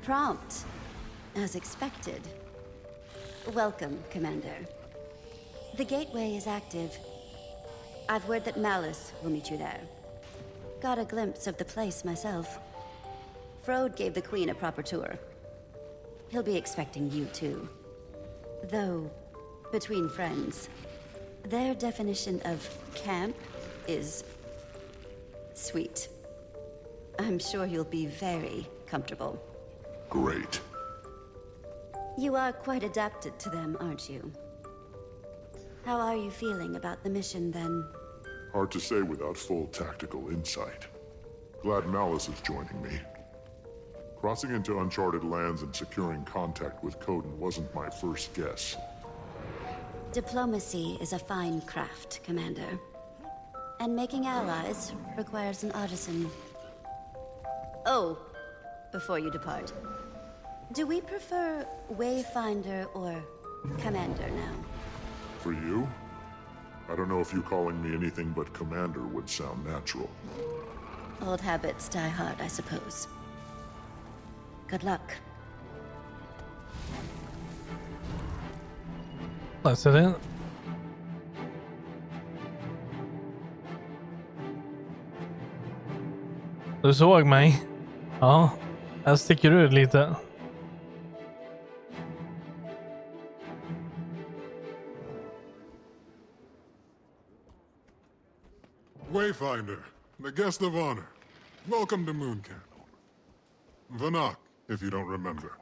Prompt, as expected. Welcome, Commander. The gateway is active. I've word that Malice will meet you there. Got a glimpse of the place myself. Frode gave the Queen a proper tour. He'll be expecting you too. Though, between friends, their definition of camp is sweet. I'm sure you'll be very comfortable. Great. You are quite adapted to them, aren't you? How are you feeling about the mission, then? Hard to say without full tactical insight. Glad Malice is joining me. Crossing into uncharted lands and securing contact with Coden wasn't my first guess. Diplomacy is a fine craft, Commander. And making allies requires an artisan. Oh, before you depart, do we prefer Wayfinder or Commander now? For you? I don't know if you calling me anything but Commander would sound natural. Old habits die hard, I suppose. Good luck. Läser det. Du såg mig. Ja, jag sticker ut lite. Wayfinder, the guest of honor. Welcome to Moon Camp. Vanak, if you don't remember.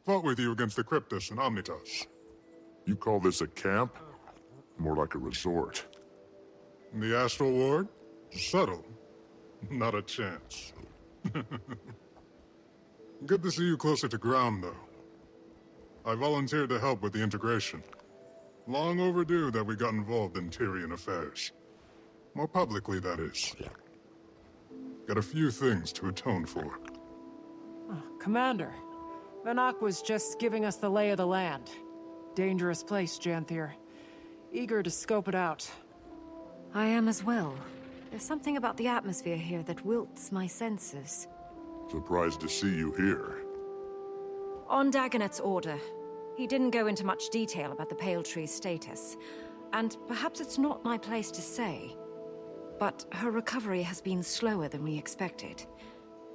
Fought with you against the Cryptus and Omnitas. You call this a camp? More like a resort. The Astral Ward? Subtle. Not a chance. Good to see you closer to ground, though. I volunteered to help with the integration. Long overdue that we got involved in Tyrian affairs. More publicly, that is. Got a few things to atone for. Oh, Commander, Vanak was just giving us the lay of the land. Dangerous place, Janthir. Eager to scope it out. I am as well. There's something about the atmosphere here that wilts my senses. Surprised to see you here. On Dagonet's order, he didn't go into much detail about the Pale Tree's status. And perhaps it's not my place to say, but her recovery has been slower than we expected.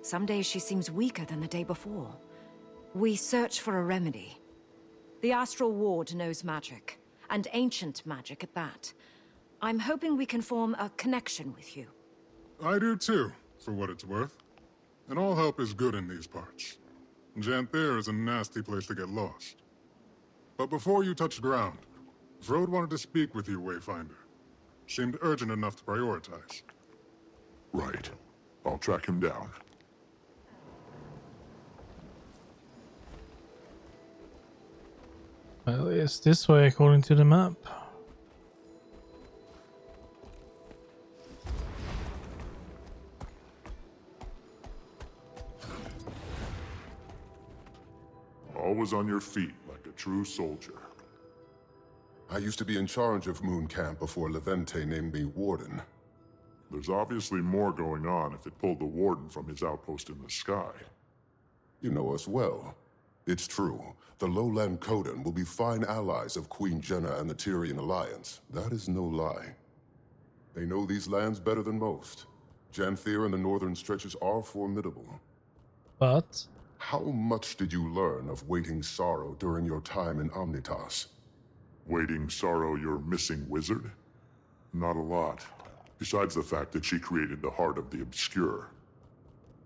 Some days she seems weaker than the day before. We search for a remedy. The Astral Ward knows magic, and ancient magic at that. I'm hoping we can form a connection with you. I do too, for what it's worth. And all help is good in these parts. Janthir is a nasty place to get lost. But before you touched ground, Frode wanted to speak with you, Wayfinder. Seemed urgent enough to prioritize. Right. I'll track him down. Well, it's this way according to the map. Always on your feet, like a true soldier. I used to be in charge of Moon Camp before Levente named me Warden. There's obviously more going on if it pulled the Warden from his outpost in the sky. You know us well. It's true. The Lowland Coden will be fine allies of Queen Jenna and the Tyrian Alliance. That is no lie. They know these lands better than most. Janthir and the northern stretches are formidable. But How much did you learn of Waiting Sorrow during your time in Omnitas? Waiting Sorrow your missing wizard? Not a lot. Besides the fact that she created the Heart of the Obscure.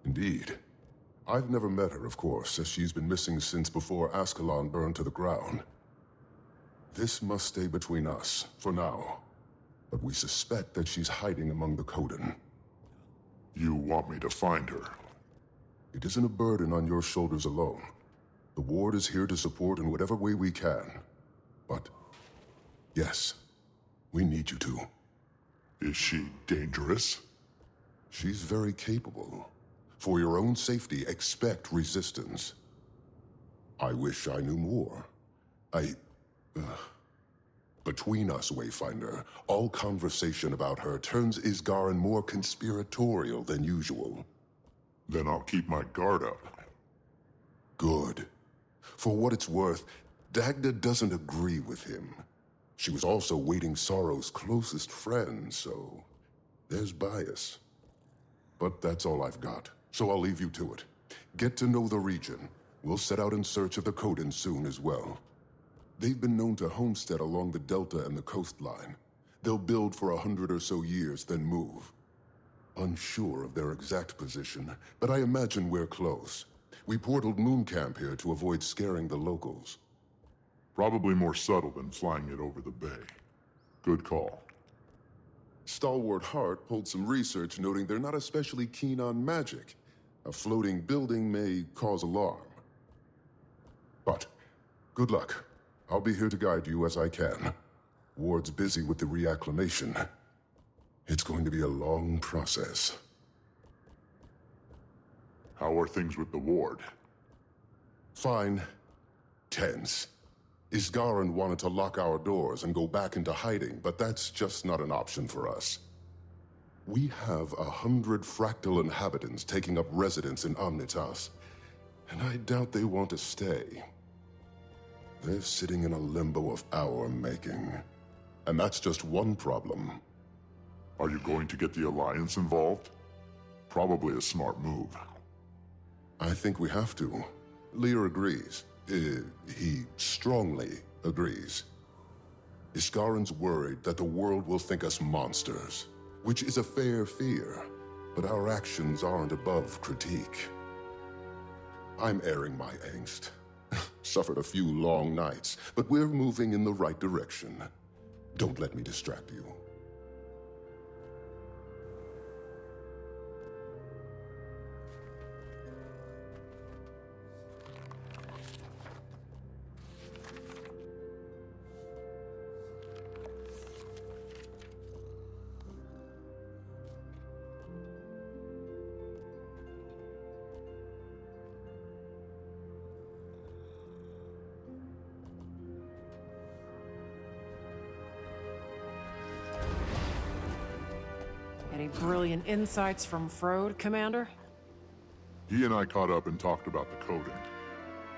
Indeed. I've never met her, of course, as she's been missing since before Ascalon burned to the ground. This must stay between us, for now. But we suspect that she's hiding among the Coden. You want me to find her? It isn't a burden on your shoulders alone. The Ward is here to support in whatever way we can. But, yes, we need you to. Is she dangerous? She's very capable. For your own safety, expect resistance. I wish I knew more. Between us, Wayfinder, all conversation about her turns Isgaran more conspiratorial than usual. Then I'll keep my guard up. Good. For what it's worth, Dagda doesn't agree with him. She was also Waiting Sorrow's closest friend, so there's bias. But that's all I've got, so I'll leave you to it. Get to know the region. We'll set out in search of the Coden soon as well. They've been known to homestead along the delta and the coastline. They'll build for 100 or so years, then move. Unsure of their exact position, but I imagine we're close. We portaled Moon Camp here to avoid scaring the locals. Probably more subtle than flying it over the bay. Good call. Stalwart Hart pulled some research noting they're not especially keen on magic. A floating building may cause alarm. But, good luck. I'll be here to guide you as I can. Ward's busy with the reacclimation. It's going to be a long process. How are things with the ward? Fine. Tense. Isgaran wanted to lock our doors and go back into hiding, but that's just not an option for us. We have 100 fractal inhabitants taking up residence in Omnitas, and I doubt they want to stay. They're sitting in a limbo of our making. And that's just one problem. Are you going to get the Alliance involved? Probably a smart move. I think we have to. Lear agrees. He strongly agrees. Iskaran's worried that the world will think us monsters, which is a fair fear, but our actions aren't above critique. I'm airing my angst. Suffered a few long nights, but we're moving in the right direction. Don't let me distract you. Any brilliant insights from Frode, Commander? He and I caught up and talked about the Coden.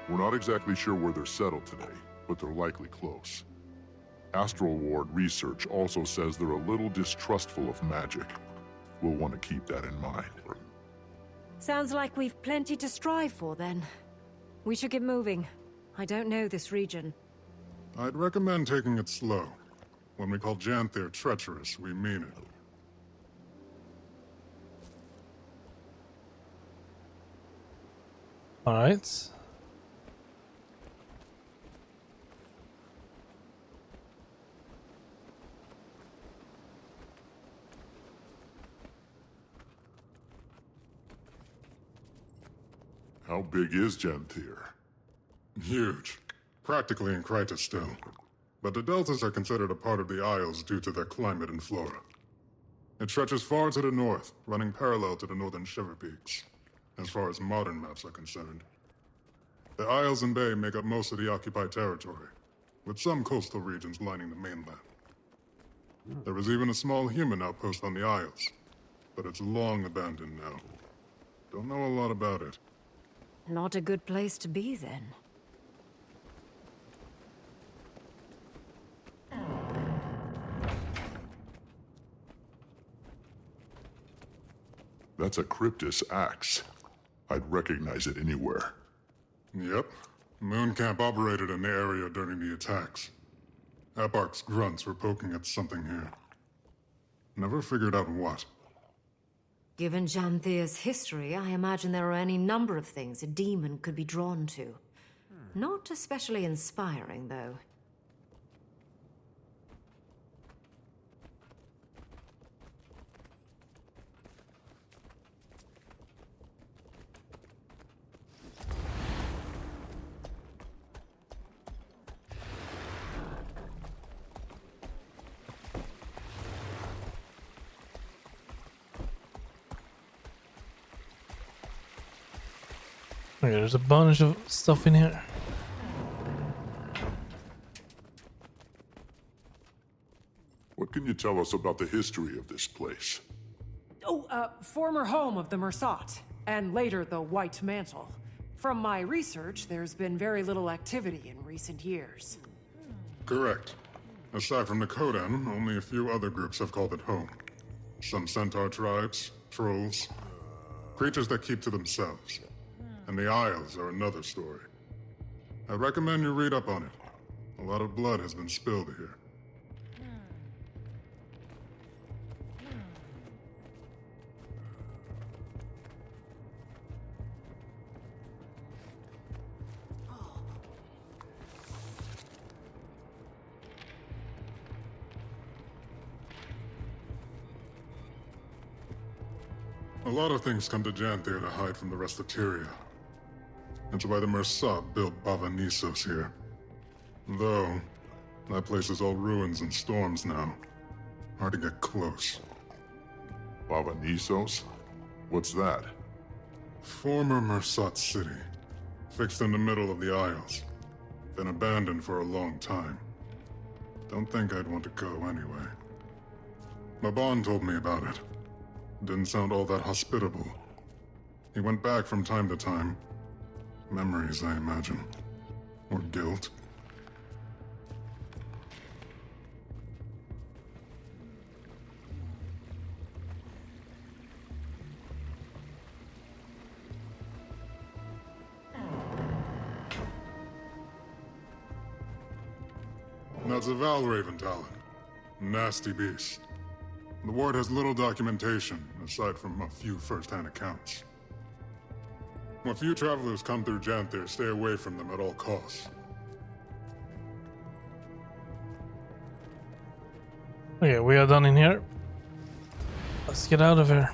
We're not exactly sure where they're settled today, but they're likely close. Astral Ward research also says they're a little distrustful of magic. We'll want to keep that in mind. Sounds like we've plenty to strive for, then. We should get moving. I don't know this region. I'd recommend taking it slow. When we call Janthir treacherous, we mean it. All right. How big is Janthir? Huge. Practically in Kryta still. But the deltas are considered a part of the Isles due to their climate and flora. It stretches far to the north, running parallel to the northern Shiver Peaks, as far as modern maps are concerned. The Isles and Bay make up most of the occupied territory, with some coastal regions lining the mainland. There was even a small human outpost on the Isles, but it's long abandoned now. Don't know a lot about it. Not a good place to be, then. That's a Cryptus axe. I'd recognize it anywhere. Yep. Moon Camp operated in the area during the attacks. Eparch's grunts were poking at something here. Never figured out what. Given Janthir's history, I imagine there are any number of things a demon could be drawn to. Not especially inspiring, though. Okay, there's a bunch of stuff in here. What can you tell us about the history of this place? Oh, former home of the Mersat, and later the White Mantle. From my research, there's been very little activity in recent years. Correct. Aside from the Kodan, only a few other groups have called it home. Some centaur tribes, trolls, creatures that keep to themselves. And the Isles are another story. I recommend you read up on it. A lot of blood has been spilled here. A lot of things come to Janthir to hide from the rest of Tyria. That's why the Mersat built Bava Nisos here. Though, that place is all ruins and storms now. Hard to get close. Bava Nisos? What's that? Former Mersat city. Fixed in the middle of the Isles. Been abandoned for a long time. Don't think I'd want to go anyway. Maban told me about it. Didn't sound all that hospitable. He went back from time to time. Memories, I imagine. Or guilt. That's a Valraven talent. Nasty beast. The Ward has little documentation, aside from a few first-hand accounts. When few travelers come through Janthir, stay away from them at all costs. Okay, we are done in here. Let's get out of here.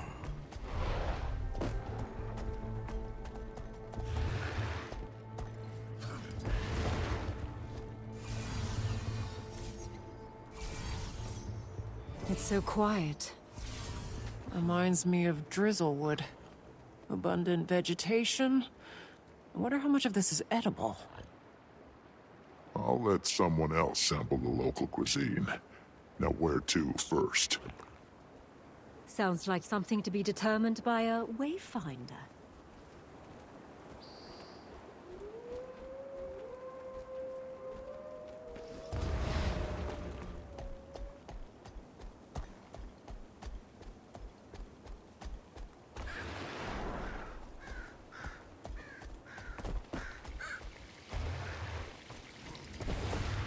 It's so quiet. Reminds me of Drizzlewood. Abundant vegetation. I wonder how much of this is edible. I'll let someone else sample the local cuisine. Now where to first? Sounds like something to be determined by a wayfinder.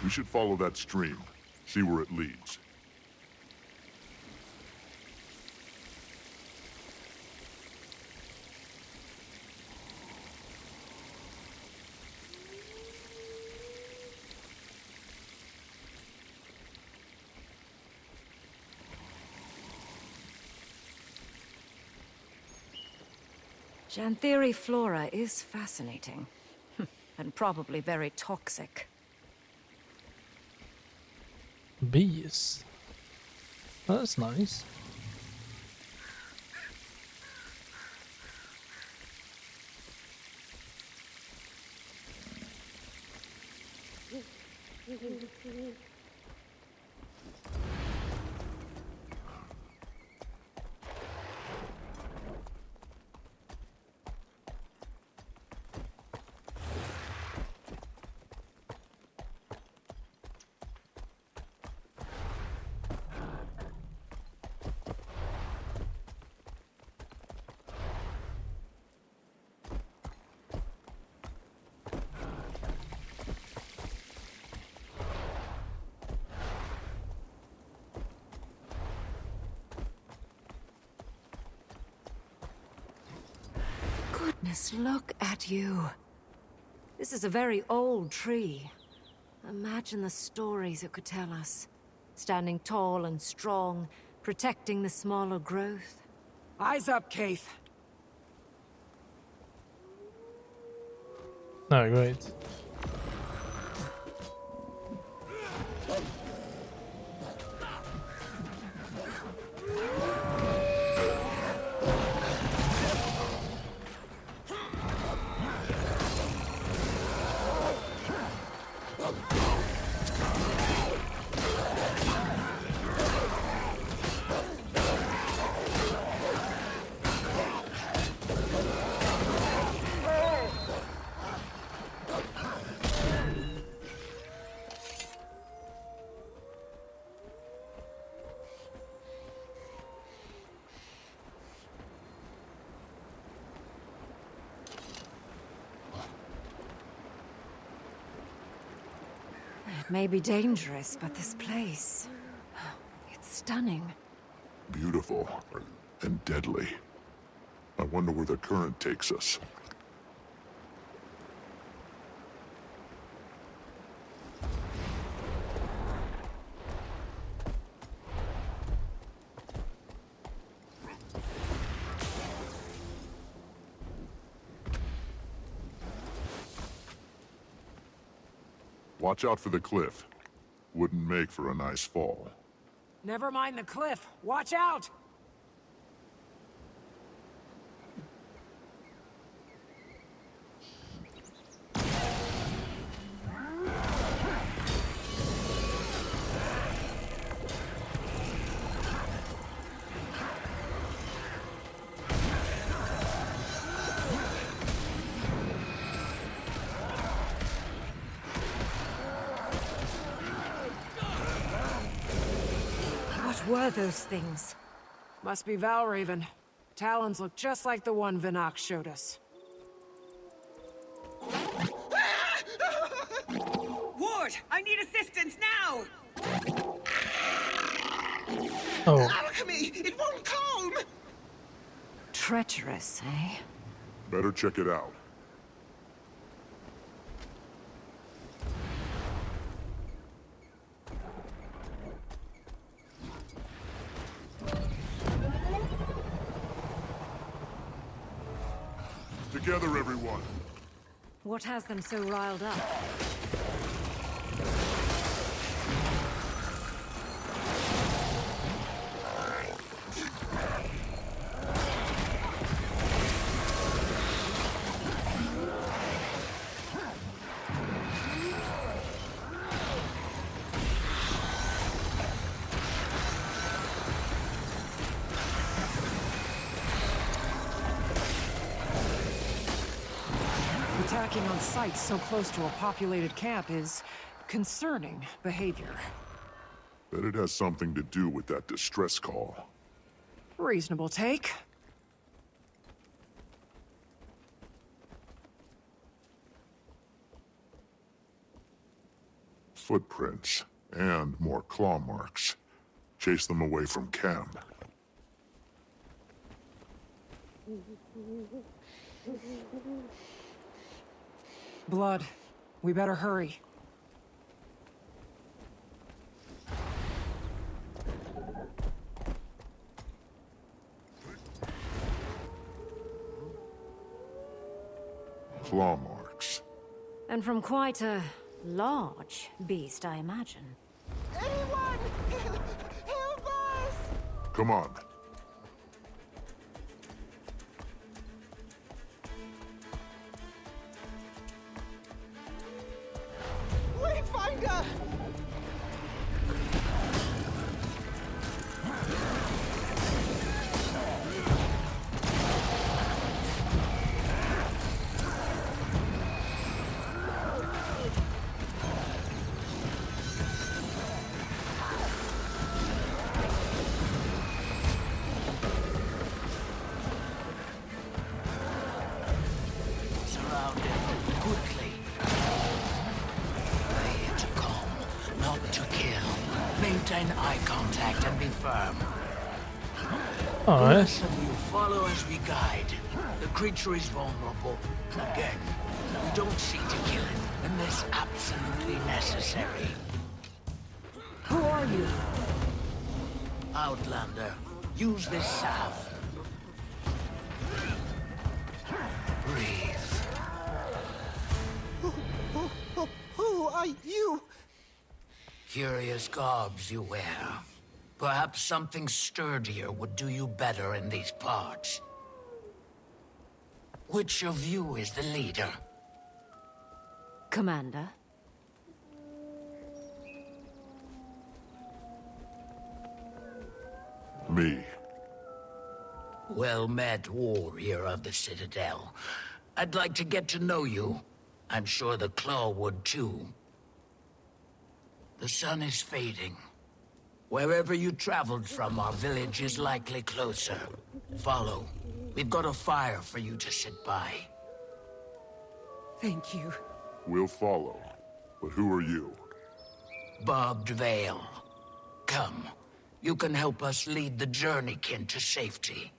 We should follow that stream, see where it leads. Janthiri flora is fascinating. And probably very toxic. Bees. Oh, that's nice. Goodness, look at you. This is a very old tree. Imagine the stories it could tell us. Standing tall and strong, protecting the smaller growth. Eyes up, Keith. Oh, great. It may be dangerous, but this place... it's stunning. Beautiful and deadly. I wonder where the current takes us. Watch out for the cliff. Wouldn't make for a nice fall. Never mind the cliff. Watch out! What were those things? Must be Valraven. Talons look just like the one Vinok showed us. Ward, I need assistance now! Oh, Alchemy! It won't calm! Treacherous, eh? Better check it out. Together, everyone. What has them so riled up? Attacking on sites so close to a populated camp is concerning behavior. Bet it has something to do with that distress call. Reasonable take. Footprints, and more claw marks. Chase them away from camp. Blood. We better hurry. Claw marks. And from quite a large beast, I imagine. Anyone! Help us! Come on. Wayfinder! Surround him quickly. Play it calm, not to kill. Maintain eye contact and be firm. alright. Rest of you follow as we guide. The creature is vulnerable. Again, we don't seek to kill it unless absolutely necessary. Who are you? Outlander, use this salve. Breathe. Who are you? Curious garbs you wear. Perhaps something sturdier would do you better in these parts. Which of you is the leader? Commander? Me. Well met, warrior of the Citadel. I'd like to get to know you. I'm sure the Claw would too. The sun is fading. Wherever you traveled from, our village is likely closer. Follow. We've got a fire for you to sit by. Thank you. We'll follow. But who are you? barbed veil. Come, you can help us lead the journeykin to safety.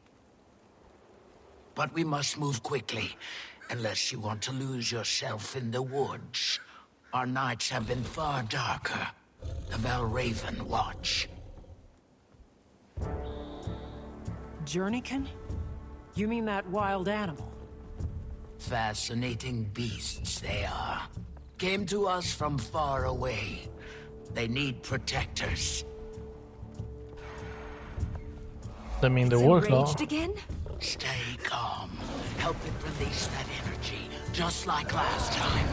But we must move quickly, unless you want to lose yourself in the woods. Our nights have been far darker. The Valraven watch. Journeykin? You mean that wild animal? Fascinating beasts they are. Came to us from far away. They need protectors. I mean, the It's war claw. enraged again? Stay calm. Help it release that energy, just like last time.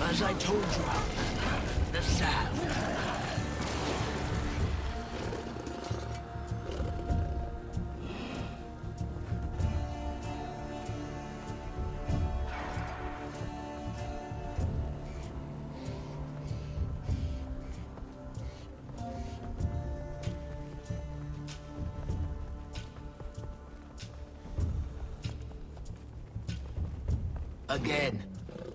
As I told you, the salve. Again,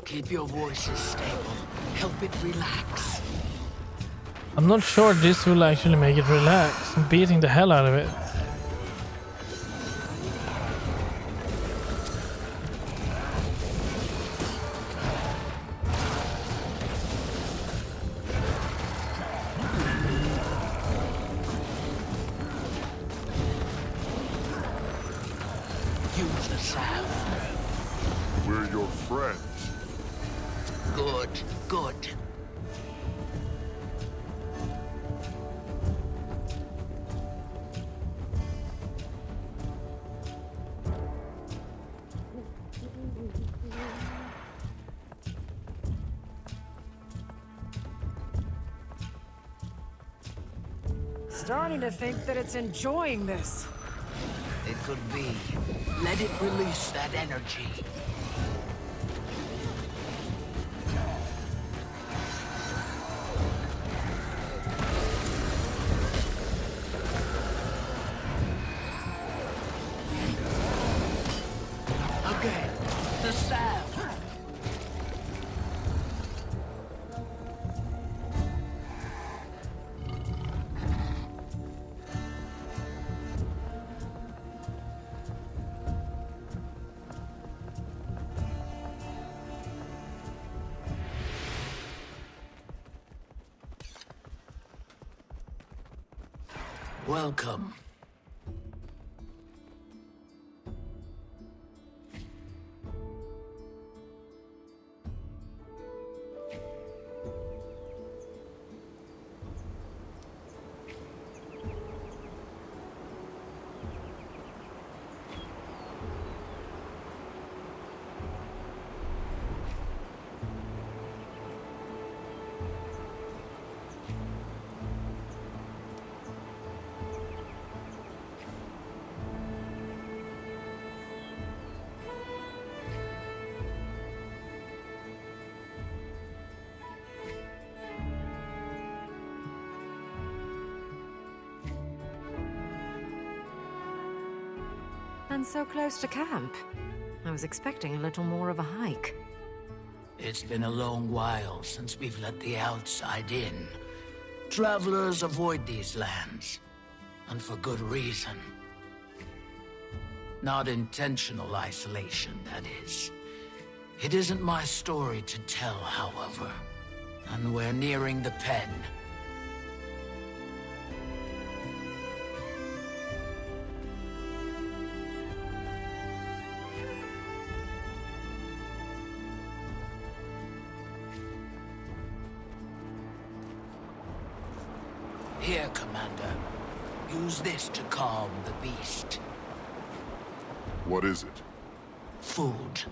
keep your voices stable. Help it relax. I'm not sure this will actually make it relax. I'm beating the hell out of it. Use the salve. We're your friends. Good, good. Starting to think that it's enjoying this. It could be. Let it release that energy. Again, the salve. Welcome. And so close to camp. I was expecting a little more of a hike. It's been a long while since we've let the outside in. Travelers avoid these lands, and for good reason. Not intentional isolation, that is. It isn't my story to tell, however, and we're nearing the pen. Here, Commander. Use this to calm the beast. What is it? Food.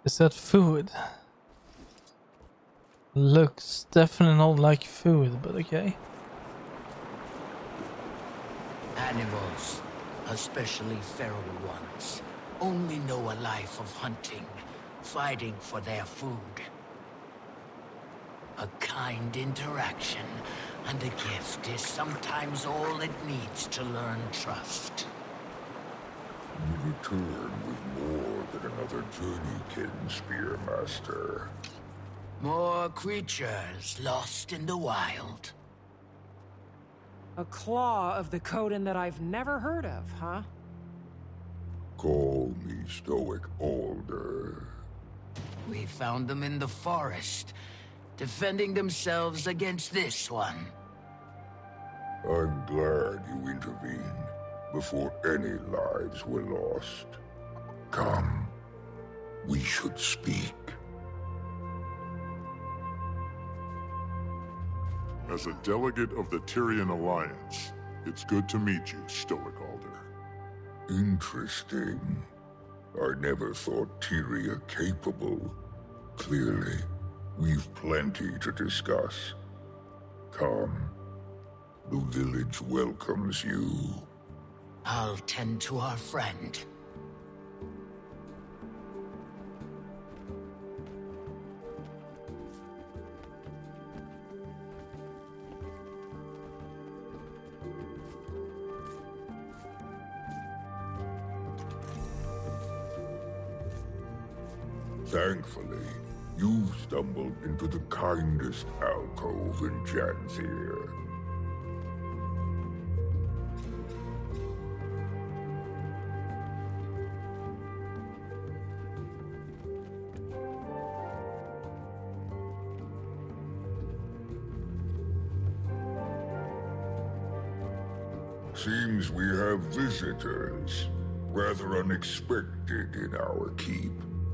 Is that food? Looks definitely not like food, but okay. Animals, especially feral ones, only know a life of hunting, fighting for their food. A kind interaction and a gift is sometimes all it needs to learn trust. You return with more than another journeykin, Spearmaster. More creatures lost in the wild. A claw of the Coden that I've never heard of, huh? Call me Stoic Alder. We found them in the forest, defending themselves against this one. I'm glad you intervened before any lives were lost. Come, we should speak. As a delegate of the Tyrian Alliance, it's good to meet you, Stoic Alder. Interesting. I never thought Tyria capable. Clearly, we've plenty to discuss. Come. The village welcomes you. I'll tend to our friend. Thankfully, you've stumbled into the kindest alcove in Janthir. Seems we have visitors, rather unexpected in our keep.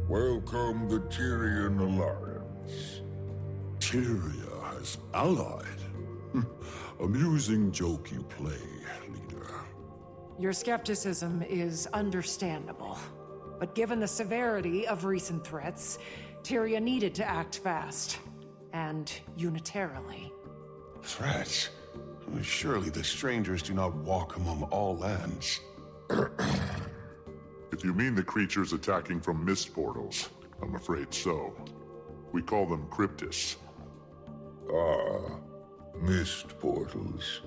Welcome the Tyrian Alliance. Tyria has allied? Amusing joke you play, leader. Your skepticism is understandable. But given the severity of recent threats, Tyria needed to act fast. And unitarily. Threats? Surely the strangers do not walk among all lands. If you mean the creatures attacking from mist portals, I'm afraid so. We call them Cryptis. Ah, mist portals.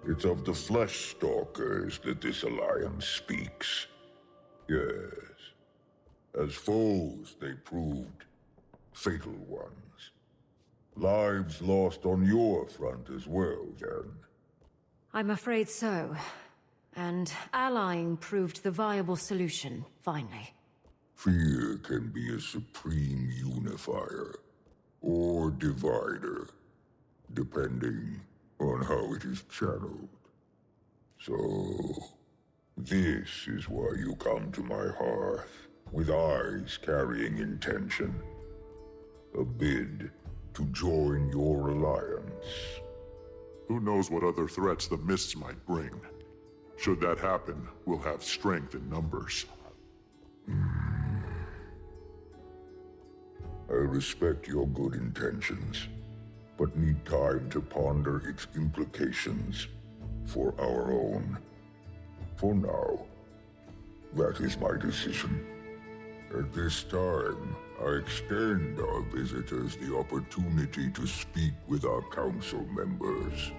It's of the flesh stalkers that this alliance speaks. Yes. As foes, they proved fatal ones. Lives lost on your front as well, Jan. I'm afraid so. And allying proved the viable solution, finally. Fear can be a supreme unifier, or divider, depending on how it is channeled. So, this is why you come to my hearth, with eyes carrying intention. A bid to join your alliance. Who knows what other threats the mists might bring? Should that happen, we'll have strength in numbers. I respect your good intentions, but need time to ponder its implications for our own. For now, that is my decision. At this time, I extend our visitors the opportunity to speak with our council members.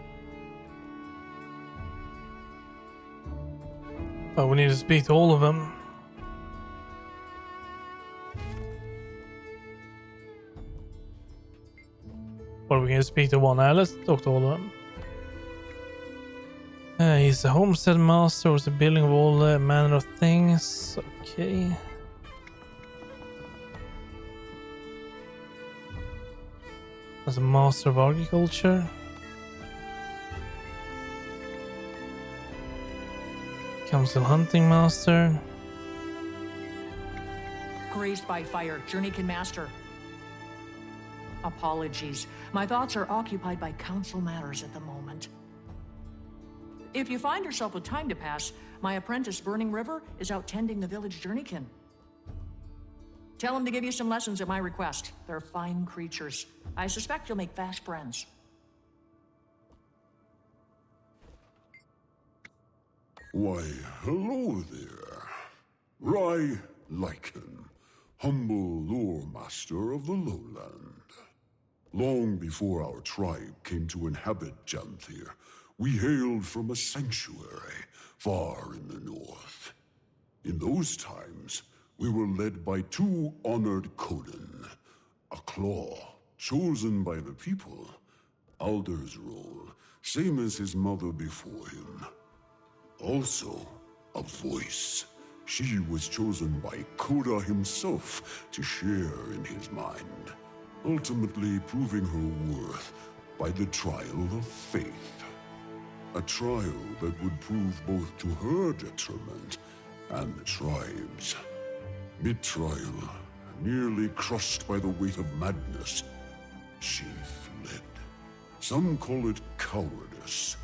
But we need to speak to all of them. Or we can speak to one. Let's talk to all of them. He's a homestead master, was the building of all manner of things. Okay. As a master of agriculture. Council hunting master. Grazed by fire, Journeykin Master. Apologies. My thoughts are occupied by council matters at the moment. If you find yourself with time to pass, my apprentice Burning River is out tending the village Journeykin. Tell him to give you some lessons at my request. They're fine creatures. I suspect you'll make fast friends. Why, hello there. Rai Lycan, humble lore master of the lowland. Long before our tribe came to inhabit Janthir, we hailed from a sanctuary far in the north. In those times, we were led by two honored Coden, a claw chosen by the people, Alder's role, same as his mother before him. Also, a voice. She was chosen by Koda himself to share in his mind, ultimately proving her worth by the trial of faith. A trial that would prove both to her detriment and the tribe's. Mid-trial, nearly crushed by the weight of madness, she fled. Some call it cowardice.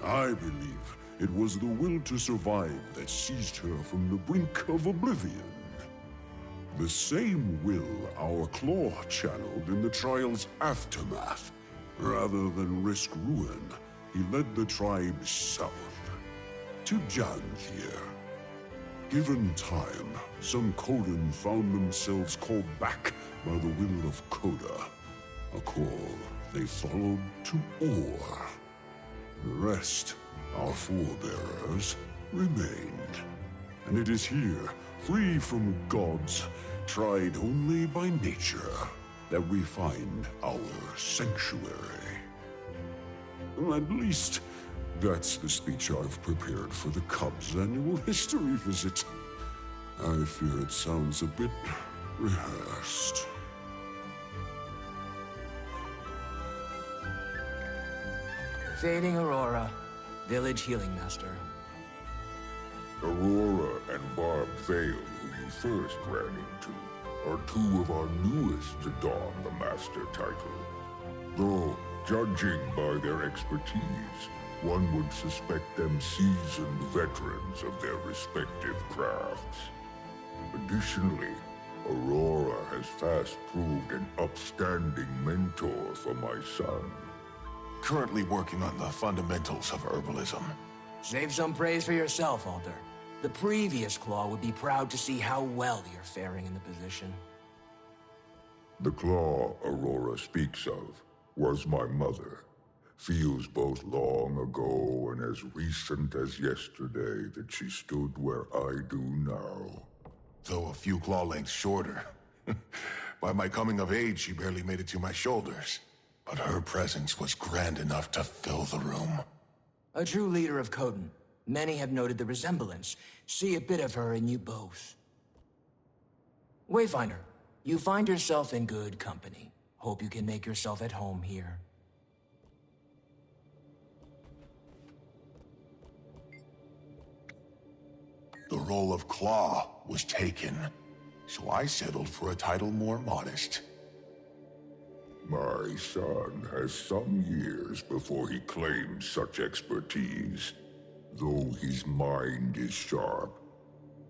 I believe it was the will to survive that seized her from the brink of oblivion. The same will our claw channeled in the trial's aftermath. Rather than risk ruin, he led the tribe south, to Janthir. Given time, some Coden found themselves called back by the will of Koda, a call they followed to Or. The rest, our forebearers, remained. And it is here, free from gods, tried only by nature, that we find our sanctuary. At least, that's the speech I've prepared for the Cubs' annual history visit. I fear it sounds a bit rehearsed. Fading Aurora, Village Healing Master. Aurora and Barb Vale, who you first ran into, are two of our newest to don the Master title. Though, judging by their expertise, one would suspect them seasoned veterans of their respective crafts. Additionally, Aurora has fast proved an upstanding mentor for my son. Currently working on the fundamentals of herbalism. Save some praise for yourself, Alder. The previous Claw would be proud to see how well you're faring in the position. The claw Aurora speaks of was my mother. Feels both long ago and as recent as yesterday that she stood where I do now. Though a few claw lengths shorter. By my coming of age, she barely made it to my shoulders. But her presence was grand enough to fill the room. A true leader of Coden. Many have noted the resemblance. See a bit of her in you both. Wayfinder, you find yourself in good company. Hope you can make yourself at home here. The role of Claw was taken, so I settled for a title more modest. My son has some years before he claims such expertise, though his mind is sharp.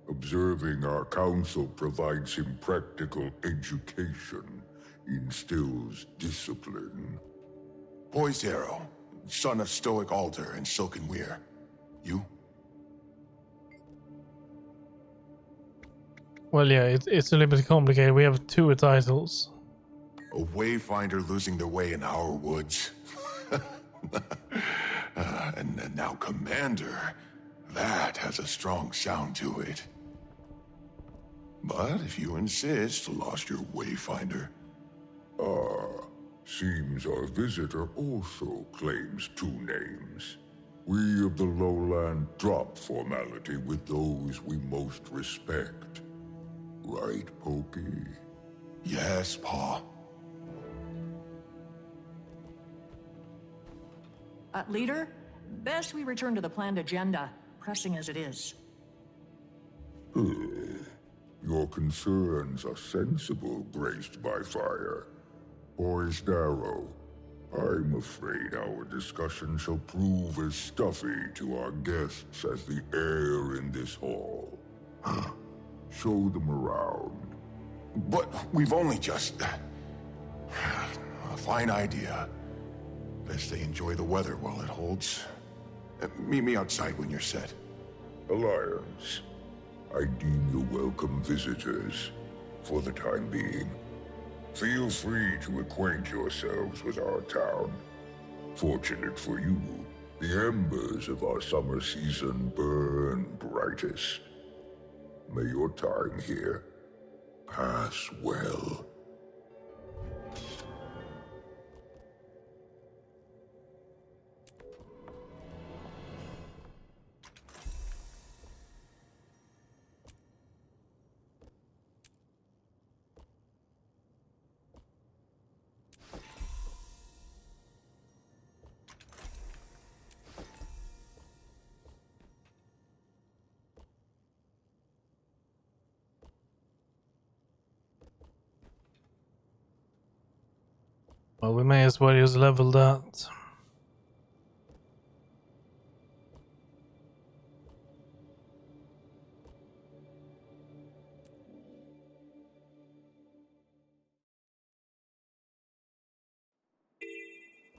Observing our council provides him practical education, instills discipline. Poised Arrow, son of Stoic Alder and Silken Weir. You? Well, yeah, it's a little bit complicated. We have two titles. A wayfinder losing their way in our woods. And now Commander. That has a strong sound to it. But if you insist, lost your wayfinder. Ah, seems our visitor also claims two names. We of the lowland drop formality with those we most respect. Right, Pokey? Yes, Pa. Leader, best we return to the planned agenda, pressing as it is. Your concerns are sensible, graced by fire. Poised Arrow, I'm afraid our discussion shall prove as stuffy to our guests as the air in this hall. Show them around. But we've only just... A fine idea. Best they enjoy the weather while it holds. Meet me outside when you're set. Alliance. I deem you welcome visitors for the time being. Feel free to acquaint yourselves with our town. Fortunate for you, the embers of our summer season burn brightest. May your time here pass well. Well, we may as well just level that.